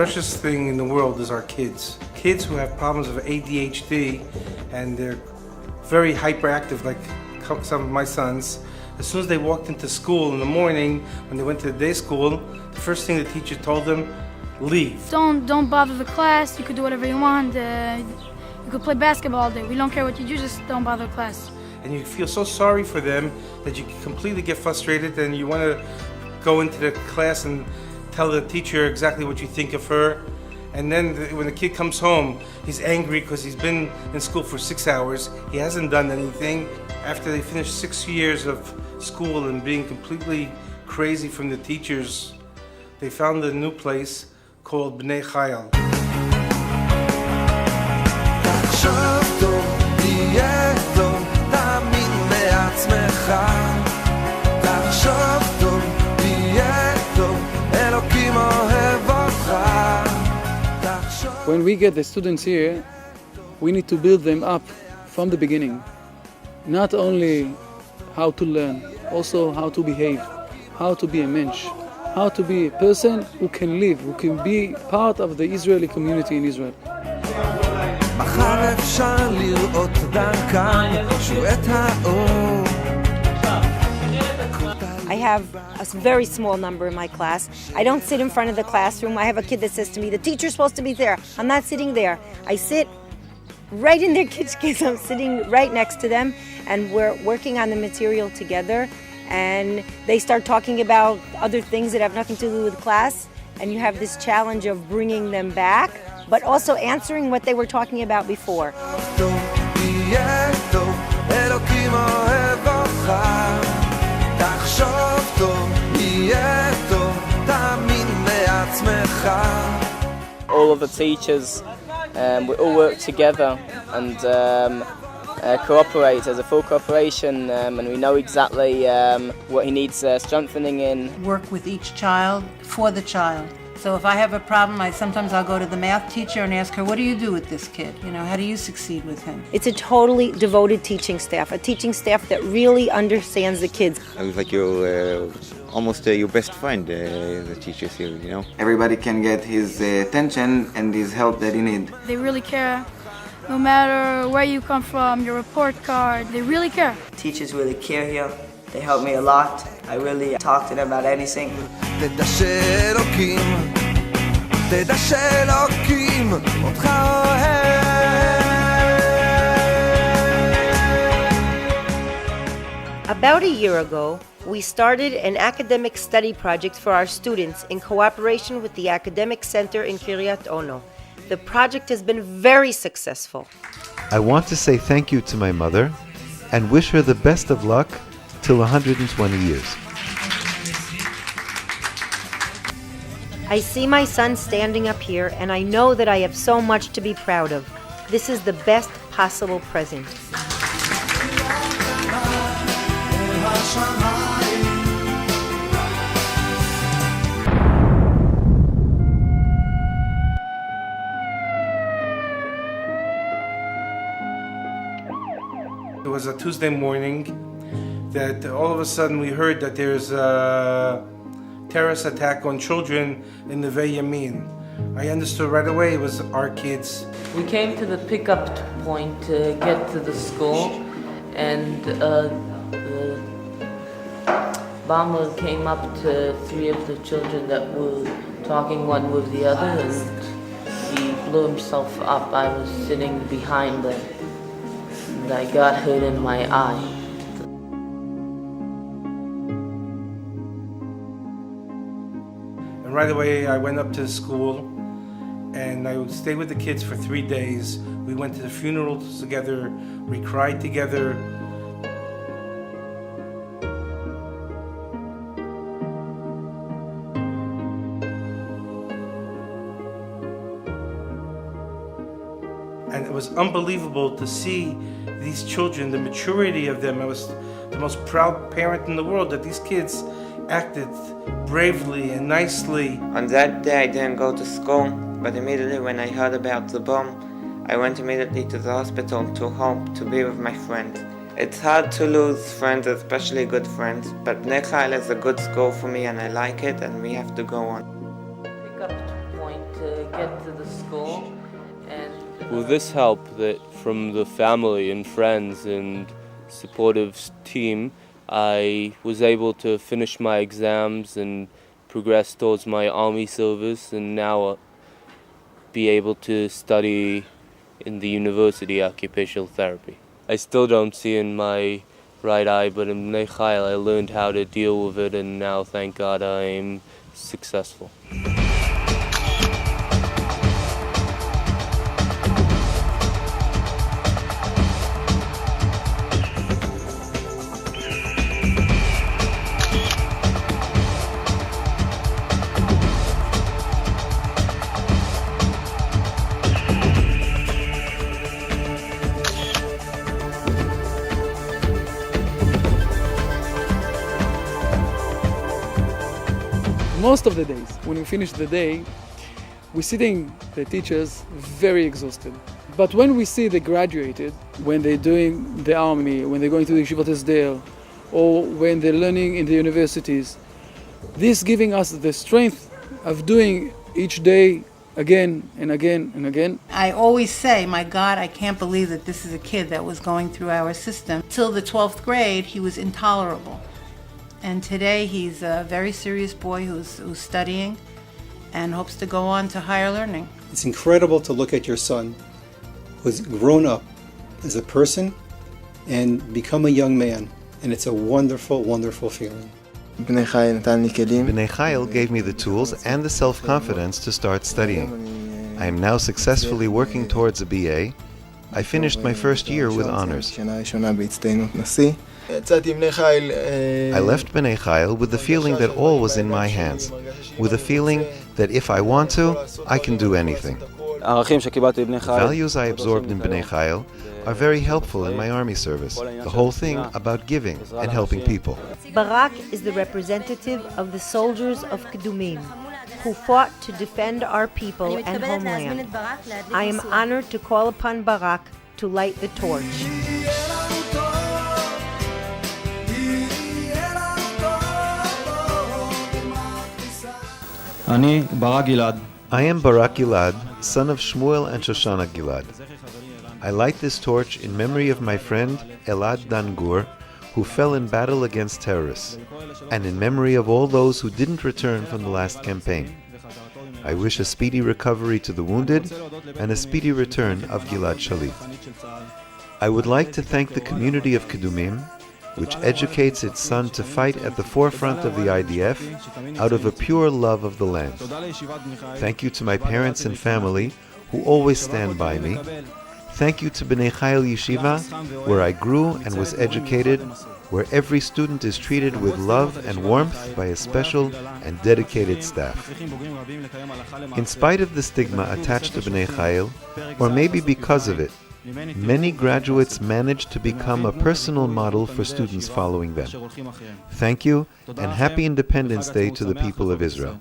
precious thing in the world is our kids. Kids who have problems of ADHD and they're very hyperactive, like some of my sons. As soon as they walked into school in the morning, when they went to the day school, the first thing the teacher told them, leave. Don't bother the class. You could do whatever you want. You could play basketball all day. We don't care what you do, just don't bother class. And you feel so sorry for them that you completely get frustrated and you want to go into the class and tell the teacher exactly what you think of her. And then when the kid comes home, he's angry because he's been in school for 6 hours. He hasn't done anything. After they finish 6 years of school and being completely crazy from the teachers, they found a new place called bnei chail. When we get the students here, we need to build them up from the beginning. Not only how to learn, also how to behave, how to be a mensch, how to be a person who can live, who can be part of the Israeli community in Israel. I have a very small number in my class. I don't sit in front of the classroom. I have a kid that says to me, the teacher's supposed to be there. I'm not sitting there. I sit right in their kitchen. I'm sitting right next to them, and we're working on the material together. And they start talking about other things that have nothing to do with class. And you have this challenge of bringing them back, but also answering what they were talking about before. All of the teachers, we all work together and cooperate as a full cooperation, and we know exactly what he needs strengthening in. Work with each child for the child. So if I have a problem, sometimes I'll go to the math teacher and ask her, what do you do with this kid? How do you succeed with him? It's a totally devoted teaching staff, a teaching staff that really understands the kids. I was like almost your best friend, the teachers here, Everybody can get his attention and his help that he needs. They really care. No matter where you come from, your report card, they really care. Teachers really care here. They help me a lot. I really talk to them about anything. About a year ago, we started an academic study project for our students in cooperation with the Academic Center in Kiryat Ono. The project has been very successful. I want to say thank you to my mother and wish her the best of luck till 120 years. I see my son standing up here, and I know that I have so much to be proud of. This is the best possible present. It was a Tuesday morning that all of a sudden we heard that there's a terrorist attack on children in the Yamin. I understood right away it was our kids. We came to the pickup point to get to the school, and the bomber came up to three of the children that were talking one with the other, and he blew himself up. I was sitting behind them, and I got hit in my eye. And right away I went up to the school and I stayed with the kids for 3 days. We went to the funerals together, we cried together. And it was unbelievable to see these children, the maturity of them. I was the most proud parent in the world that these kids acted bravely and nicely. On that day I didn't go to school, but immediately when I heard about the bomb, I went immediately to the hospital to hope to be with my friends. It's hard to lose friends, especially good friends, but bnei chail is a good school for me and I like it and we have to go on. Pickup point to get to the school. And Will this help that from the family and friends and supportive team, I was able to finish my exams and progress towards my army service, and now be able to study in the university occupational therapy. I still don't see in my right eye, but in bnei chail I learned how to deal with it, and now thank God I'm successful. Most of the days, when we finish the day, we're sitting, the teachers, very exhausted. But when we see they graduated, when they're doing the army, when they're going to the yeshivat sd480, or when they're learning in the universities, this giving us the strength of doing each day again and again and again. I always say, my God, I can't believe that this is a kid that was going through our system. Till the 12th grade, he was intolerable. And today he's a very serious boy who's studying and hopes to go on to higher learning. It's incredible to look at your son who's grown up as a person and become a young man. And it's a wonderful, wonderful feeling. Bnei chail gave me the tools and the self-confidence to start studying. I am now successfully working towards a BA. I finished my first year with honors. I left bnei chail with the feeling that all was in my hands, with a feeling that if I want to, I can do anything. The values I absorbed in bnei chail are very helpful in my army service. The whole thing about giving and helping people. Barak is the representative of the soldiers of Kedumim, who fought to defend our people and homeland. I am honored to call upon Barak to light the torch. I am Barak Gilad, son of Shmuel and Shoshana Gilad. I light this torch in memory of my friend Elad Dangur, who fell in battle against terrorists, and in memory of all those who didn't return from the last campaign. I wish a speedy recovery to the wounded and a speedy return of Gilad Shalit. I would like to thank the community of Kedumim, which educates its son to fight at the forefront of the IDF out of a pure love of the land. Thank you to my parents and family, who always stand by me. Thank you to bnei chail Yeshiva, where I grew and was educated, where every student is treated with love and warmth by a special and dedicated staff. In spite of the stigma attached to bnei chail, or maybe because of it, many graduates managed to become a personal model for students following them. Thank you, and happy Independence Day to the people of Israel.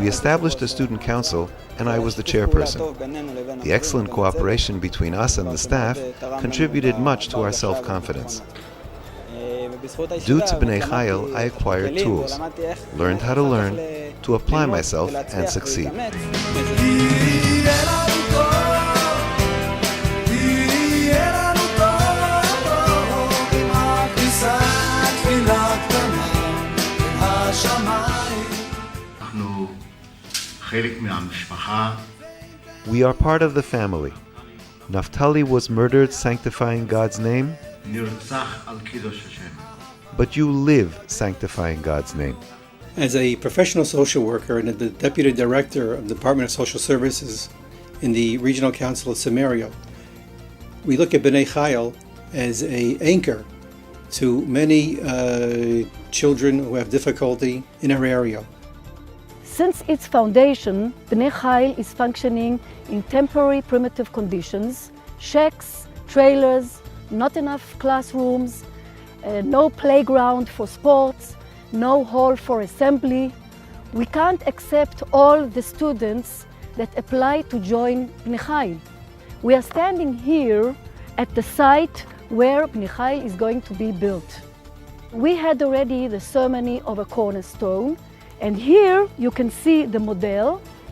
We established a student council, and I was the chairperson. The excellent cooperation between us and the staff contributed much to our self-confidence. Due to bnei chail, I acquired tools, learned how to learn, to apply myself and succeed. We are part of the family. Naftali was murdered sanctifying God's name, but you live sanctifying God's name. As a professional social worker and the Deputy Director of the Department of Social Services in the Regional Council of Samaria, we look at bnei chail as an anchor to many children who have difficulty in our area. Since its foundation, bnei chail is functioning in temporary primitive conditions, shacks, trailers, not enough classrooms, no playground for sports, no hall for assembly. We can't accept all the students that apply to join bnei chail. We are standing here at the site where bnei chail is going to be built. We had already the ceremony of a cornerstone, And here you can see the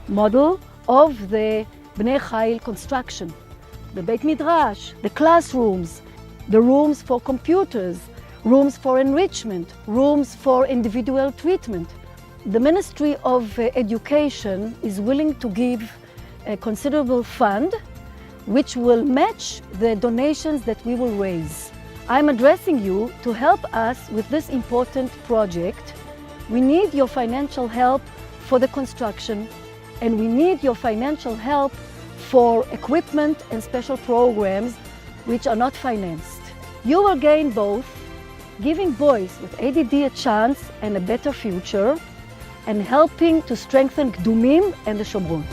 model of the bnei chail construction. The Beit Midrash, the classrooms, the rooms for computers, rooms for enrichment, rooms for individual treatment. The Ministry of Education is willing to give a considerable fund which will match the donations that we will raise. I'm addressing you to help us with this important project. We need your financial help for the construction, and we need your financial help for equipment and special programs which are not financed. You will gain both, giving boys with ADD a chance and a better future, and helping to strengthen Kdumim and the Shomron.